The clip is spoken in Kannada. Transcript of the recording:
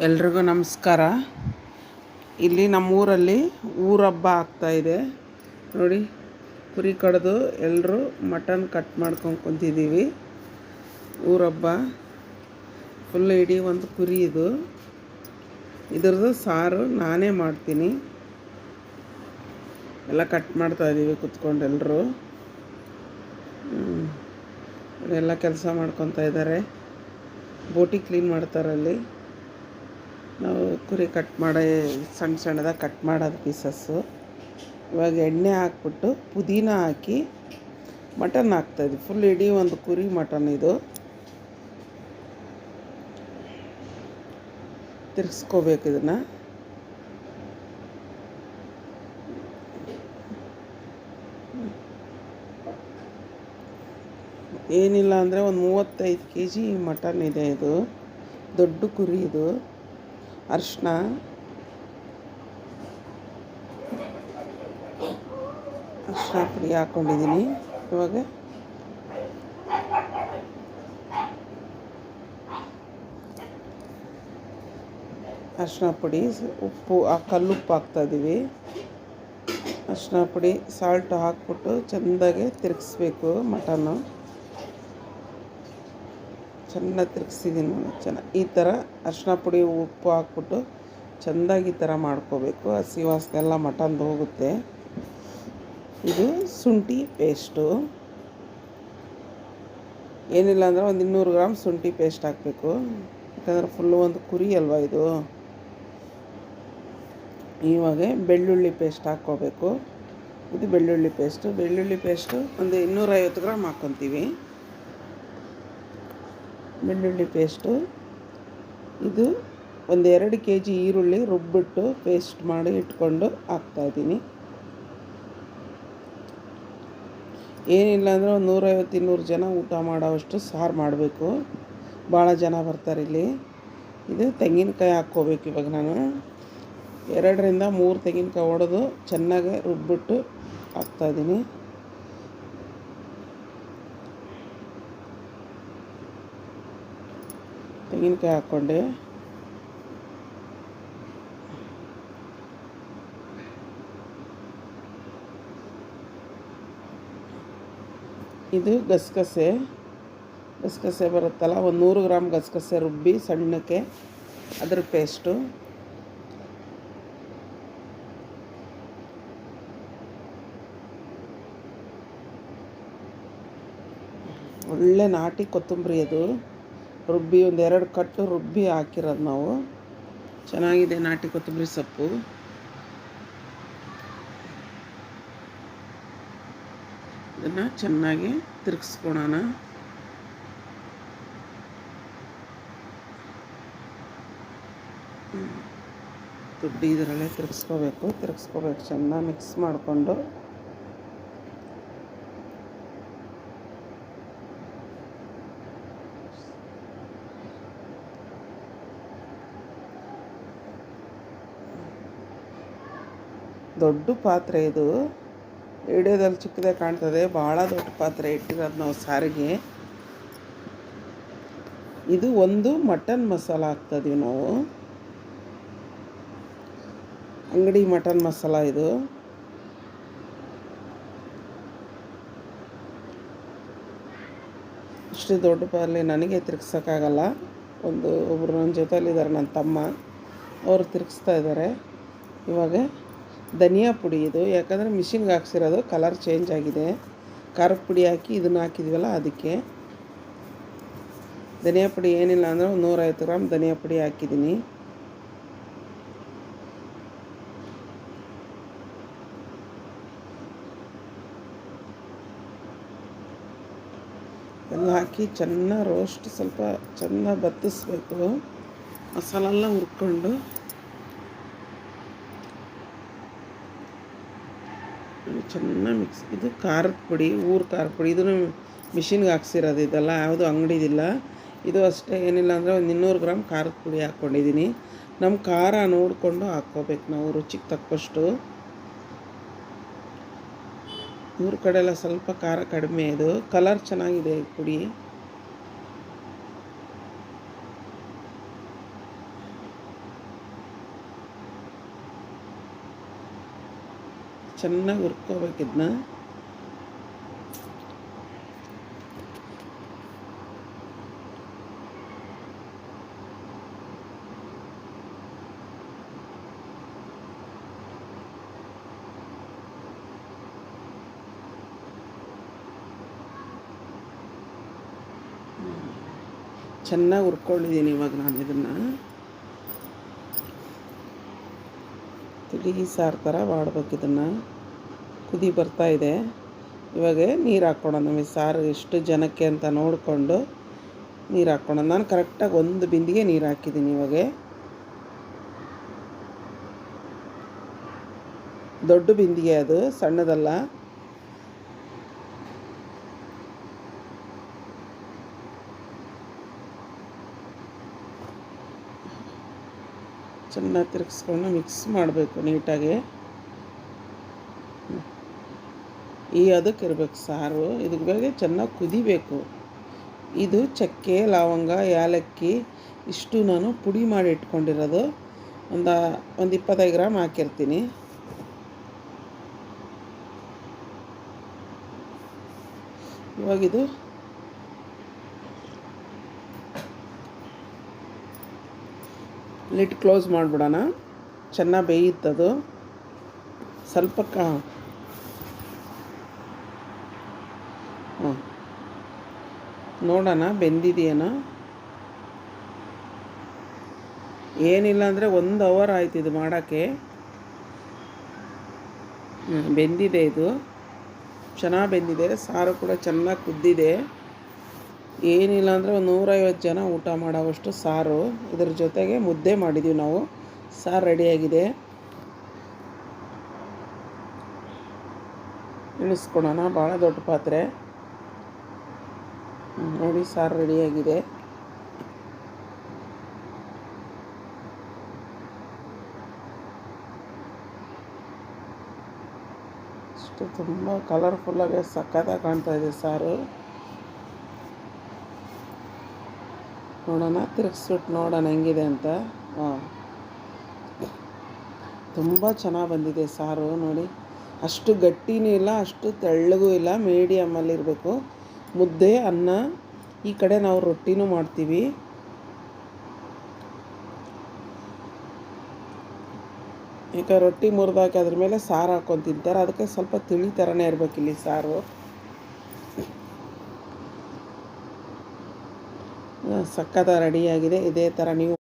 ಎಲ್ರಿಗೂ ನಮಸ್ಕಾರ. ಇಲ್ಲಿ ನಮ್ಮೂರಲ್ಲಿ ಊರಹಬ್ಬ ಆಗ್ತಾಯಿದೆ ನೋಡಿ. ಕುರಿ ಕಡಿದು ಎಲ್ಲರೂ ಮಟನ್ ಕಟ್ ಮಾಡ್ಕೊಂಡು ಕುಂತಿದ್ದೀವಿ. ಊರಹಬ್ಬ ಫುಲ್ ಇಡೀ ಒಂದು ಕುರಿ ಇದು. ಇದ್ರದ್ದು ಸಾರು ನಾನೇ ಮಾಡ್ತೀನಿ. ಎಲ್ಲ ಕಟ್ ಮಾಡ್ತಾಯಿದ್ದೀವಿ ಕುತ್ಕೊಂಡು ಎಲ್ಲರೂ. ಎಲ್ಲ ಕೆಲಸ ಮಾಡ್ಕೊತಾ ಇದ್ದಾರೆ. ಬೋಟಿ ಕ್ಲೀನ್ ಮಾಡ್ತಾರಲ್ಲಿ. ನಾವು ಕುರಿ ಕಟ್ ಮಾಡಿ ಸಣ್ಣ ಸಣ್ಣದಾಗಿ ಕಟ್ ಮಾಡೋದು ಪೀಸಸ್ಸು. ಇವಾಗ ಎಣ್ಣೆ ಹಾಕ್ಬಿಟ್ಟು ಪುದೀನ ಹಾಕಿ ಮಟನ್ ಹಾಕ್ತಾಯಿದ್ವಿ. ಫುಲ್ ಇಡೀ ಒಂದು ಕುರಿ ಮಟನ್ ಇದು. ತಿರ್ಗಿಸ್ಕೋಬೇಕು ಇದನ್ನು. ಏನಿಲ್ಲ ಅಂದರೆ ಒಂದು 35 kg ಮಟನ್ ಇದೆ. ಇದು ದೊಡ್ಡ ಕುರಿ. ಇದು ಅರಿಶಿನ, ಪುಡಿ ಹಾಕ್ಕೊಂಡಿದ್ದೀನಿ. ಇವಾಗ ಅರಿಶಿನ ಪುಡಿ, ಉಪ್ಪು, ಕಲ್ಲುಪ್ಪು ಹಾಕ್ತಾಯಿದ್ದೀವಿ. ಅರಿಶಿನ ಪುಡಿ, ಸಾಲ್ಟು ಹಾಕ್ಬಿಟ್ಟು ಚೆಂದಾಗಿ ತಿರುಗಿಸ್ಬೇಕು. ಮಟನ್ನು ಚೆನ್ನಾಗಿ ತಿರುಗಿಸಿದ್ದೀನಿ. ಚೆನ್ನಾಗಿ ಈ ಥರ ಅರಿಶಿನ ಪುಡಿ ಉಪ್ಪು ಹಾಕ್ಬಿಟ್ಟು ಚೆಂದಾಗಿ ಈ ಥರ ಮಾಡ್ಕೋಬೇಕು. ಹಸಿ ವಾಸನೆ ಎಲ್ಲ ಮಟನ್ದು ಹೋಗುತ್ತೆ. ಇದು ಶುಂಠಿ ಪೇಸ್ಟು. ಏನಿಲ್ಲ ಅಂದರೆ ಒಂದು 200 ಗ್ರಾಮ್ ಶುಂಠಿ ಪೇಸ್ಟ್ ಹಾಕಬೇಕು. ಯಾಕಂದರೆ ಫುಲ್ಲು ಒಂದು ಕುರಿ ಅಲ್ವಾ ಇದು. ಇವಾಗ ಬೆಳ್ಳುಳ್ಳಿ ಪೇಸ್ಟ್ ಹಾಕ್ಕೋಬೇಕು. ಇದು ಬೆಳ್ಳುಳ್ಳಿ ಪೇಸ್ಟು ಒಂದು 250 ಗ್ರಾಮ್ ಹಾಕ್ಕೊತೀವಿ. ಬೆಳ್ಳುಳ್ಳಿ ಪೇಸ್ಟು ಇದು ಒಂದು 2 kg ಈರುಳ್ಳಿ ರುಬ್ಬಿಟ್ಟು ಪೇಸ್ಟ್ ಮಾಡಿ ಇಟ್ಕೊಂಡು ಹಾಕ್ತಾಯಿದ್ದೀನಿ. ಏನಿಲ್ಲ ಅಂದರೆ ಒಂದು 150-200 ಜನ ಊಟ ಮಾಡೋವಷ್ಟು ಸಾರು ಮಾಡಬೇಕು. ಭಾಳ ಜನ ಬರ್ತಾರೆ ಇಲ್ಲಿ. ಇದು ತೆಂಗಿನಕಾಯಿ ಹಾಕ್ಕೋಬೇಕು. ಇವಾಗ ನಾನು 2-3 ತೆಂಗಿನಕಾಯಿ ಒಡೆದು ಚೆನ್ನಾಗಿ ರುಬ್ಬಿಟ್ಟು ಹಾಕ್ತಾಯಿದ್ದೀನಿ. ತೆಂಗಿನಕಾಯಿ ಹಾಕ್ಕೊಂಡೆ. ಇದು ಗಸಗಸೆ ಬರುತ್ತಲ್ಲ, ಒಂದು 100 ಗ್ರಾಮ್ ಗಸಗಸೆ ರುಬ್ಬಿ ಸಣ್ಣಕ್ಕೆ ಅದ್ರ ಪೇಸ್ಟು. ಒಳ್ಳೆ ನಾಟಿ ಕೊತ್ತಂಬರಿ ಅದು ರುಬ್ಬಿ ಒಂದು 2 ಕಟ್ಟು ರುಬ್ಬಿ ಹಾಕಿರೋದು ನಾವು. ಚೆನ್ನಾಗಿದೆ ನಾಟಿ ಕೊತ್ತಂಬರಿ ಸೊಪ್ಪು. ಇದನ್ನು ಚೆನ್ನಾಗಿ ತಿರುಗಿಸ್ಕೊಳೋಣ. ದುಡ್ಡು ಇದರಲ್ಲೇ ತಿರುಗಿಸ್ಕೋಬೇಕು. ಚೆನ್ನಾಗಿ ಮಿಕ್ಸ್ ಮಾಡಿಕೊಂಡು ದೊಡ್ಡ ಪಾತ್ರೆ ಇದು. ವಿಡಿಯೋದಲ್ಲಿ ಚಿಕ್ಕದೇ ಕಾಣ್ತದೆ, ಭಾಳ ದೊಡ್ಡ ಪಾತ್ರೆ ಇಟ್ಟಿರೋದು ನಾವು ಸಾರಿಗೆ. ಇದು ಒಂದು ಮಟನ್ ಮಸಾಲ ಹಾಕ್ತಾಯಿದ್ದೀವಿ ನಾವು. ಅಂಗಡಿ ಮಟನ್ ಮಸಾಲ ಇದು. ಇಷ್ಟು ದೊಡ್ಡ ಪಾತ್ರೆ ನನಗೆ ತಿರ್ಗ್ಸೋಕ್ಕಾಗಲ್ಲ. ಒಬ್ಬರು ನನ್ನ ಜೊತೆಲಿದ್ದಾರೆ, ನನ್ನ ತಮ್ಮ, ಅವರು ತಿರ್ಗಿಸ್ತಾ ಇದ್ದಾರೆ. ಇವಾಗ ಧನಿಯಾ ಪುಡಿ ಇದು, ಯಾಕಂದರೆ ಮಿಷಿನ್ಗೆ ಹಾಕ್ಸಿರೋದು, ಕಲರ್ ಚೇಂಜ್ ಆಗಿದೆ. ಖಾರದ ಪುಡಿ ಹಾಕಿ ಇದನ್ನು ಹಾಕಿದ್ವಲ್ಲ ಅದಕ್ಕೆ. ಧನಿಯಾ ಪುಡಿ ಏನಿಲ್ಲ ಅಂದರೆ 150 ಗ್ರಾಮ್ ಧನಿಯಾ ಪುಡಿ ಹಾಕಿದ್ದೀನಿ. ಎಲ್ಲ ಹಾಕಿ ಚೆನ್ನಾಗಿ ರೋಸ್ಟ್, ಸ್ವಲ್ಪ ಚೆನ್ನಾಗಿ ಬತ್ತಿಸ್ಬೇಕು. ಮಸಾಲೆಲ್ಲ ಹುರ್ಕೊಂಡು ಚೆನ್ನಾಗಿ ಮಿಕ್ಸ್. ಇದು ಖಾರದ ಪುಡಿ, ಖಾರದ ಪುಡಿ. ಇದನ್ನು ಮಿಷಿನ್ಗೆ ಹಾಕ್ಸಿರೋದು, ಇದೆಲ್ಲ ಯಾವುದು ಅಂಗಡಿದಿಲ್ಲ. ಇದು ಅಷ್ಟೇ. ಏನಿಲ್ಲ ಅಂದರೆ ಒಂದು 200 ಗ್ರಾಮ್ ಖಾರದ ಪುಡಿ ಹಾಕ್ಕೊಂಡಿದ್ದೀನಿ. ನಮ್ಮ ಖಾರ ನೋಡಿಕೊಂಡು ಹಾಕ್ಕೋಬೇಕು ನಾವು, ರುಚಿಗೆ ತಕ್ಕಷ್ಟು. ಊರ ಕಡೆ ಎಲ್ಲ ಸ್ವಲ್ಪ ಖಾರ ಕಡಿಮೆ. ಇದು ಕಲರ್ ಚೆನ್ನಾಗಿದೆ ಈ ಪುಡಿ. ಚೆನ್ನಾಗಿ ಹುರ್ಕೋಬೇಕಿದ್ನ. ಚೆನ್ನಾಗಿ ಹುರ್ಕೊಂಡಿದ್ದೀನಿ ಇವಾಗ ನಾನು ಇದನ್ನು. ತಿಳಿ ಸಾರು ಥರ ಮಾಡ್ಬೇಕು ಇದನ್ನು. ಕುದಿ ಬರ್ತಾಯಿದೆ. ಇವಾಗ ನೀರು ಹಾಕ್ಕೊಳೋಣ. ನಮಗೆ ಸಾರು ಎಷ್ಟು ಜನಕ್ಕೆ ಅಂತ ನೋಡಿಕೊಂಡು ನೀರು ಹಾಕ್ಕೊಳೋಣ. ನಾನು ಕರೆಕ್ಟಾಗಿ 1 ಬಿಂದಿಗೆ ನೀರು ಹಾಕಿದ್ದೀನಿ. ಇವಾಗ ದೊಡ್ಡ ಬಿಂದಿಗೆ, ಅದು ಸಣ್ಣದಲ್ಲ. ಚೆನ್ನಾಗಿ ತಿರುಗಿಸ್ಕೊಂಡು ಮಿಕ್ಸ್ ಮಾಡಬೇಕು ನೀಟಾಗಿ. ಈ ಅದಕ್ಕೆ ಇರಬೇಕು ಸಾರು. ಇದಕ್ಕೆ ಬೇಗ ಚೆನ್ನಾಗಿ ಕುದಿಬೇಕು. ಇದು ಚಕ್ಕೆ, ಲವಂಗ, ಏಲಕ್ಕಿ ಇಷ್ಟು ನಾನು ಪುಡಿ ಮಾಡಿ ಇಟ್ಕೊಂಡಿರೋದು. ಒಂದು 25 ಗ್ರಾಮ್ ಹಾಕಿರ್ತೀನಿ. ಇವಾಗಿದು ಲಿಡ್ ಕ್ಲೋಸ್ ಮಾಡಿಬಿಡೋಣ. ಚೆನ್ನಾಗಿ ಬೇಯುತ್ತದು. ಸ್ವಲ್ಪ ನೋಡೋಣ ಬೆಂದಿದೆಯೇನೋ. ಏನಿಲ್ಲ ಅಂದರೆ 1 ಅವರ್ ಆಯ್ತು ಇದು ಮಾಡೋಕ್ಕೆ. ಬೆಂದಿದೆ, ಇದು ಚೆನ್ನಾಗಿ ಬೆಂದಿದೆ. ಸಾರು ಕೂಡ ಚೆನ್ನಾಗಿ ಕುದ್ದಿದೆ. ಏನಿಲ್ಲ ಅಂದರೆ ಒಂದು 150 ಜನ ಊಟ ಮಾಡೋವಷ್ಟು ಸಾರು. ಇದ್ರ ಜೊತೆಗೆ ಮುದ್ದೆ ಮಾಡಿದ್ದೀವಿ ನಾವು. ಸಾರು ರೆಡಿಯಾಗಿದೆ. ಇಳಿಸ್ಕೊಳೋಣ. ಭಾಳ ದೊಡ್ಡ ಪಾತ್ರೆ. ನೋಡಿ, ಸಾರು ರೆಡಿಯಾಗಿದೆ. ಅಷ್ಟು ತುಂಬ ಕಲರ್ಫುಲ್ಲಾಗಿ ಸಖತ್ತಾಗಿ ಕಾಣ್ತಾ ಇದೆ ಸಾರು. ನೋಡೋಣ, ತಿರುಗಿಸ್ಬಿಟ್ಟು ನೋಡೋಣ ಹೆಂಗಿದೆ ಅಂತ. ತುಂಬ ಚೆನ್ನಾಗಿ ಬಂದಿದೆ ಸಾರು. ನೋಡಿ, ಅಷ್ಟು ಗಟ್ಟಿನೂ ಇಲ್ಲ, ಅಷ್ಟು ತೆಳ್ಳಗೂ ಇಲ್ಲ, ಮೀಡಿಯಮ್ಮಲ್ಲಿರಬೇಕು. ಮುದ್ದೆ, ಅನ್ನ. ಈ ಕಡೆ ನಾವು ರೊಟ್ಟಿನೂ ಮಾಡ್ತೀವಿ. ಈಗ ರೊಟ್ಟಿ ಮುರಿದಾಕಿ ಅದ್ರ ಮೇಲೆ ಸಾರು ಹಾಕ್ಕೊಂಡು ತಿಂತಾರೆ. ಅದಕ್ಕೆ ಸ್ವಲ್ಪ ತಿಳಿ ಥರನೇ ಇರಬೇಕಿಲ್ಲಿ ಸಾರು. ಸಖತ್ತಾಗಿ ರೆಡಿಯಾಗಿದೆ. ಇದೇ ಥರ ನೀವು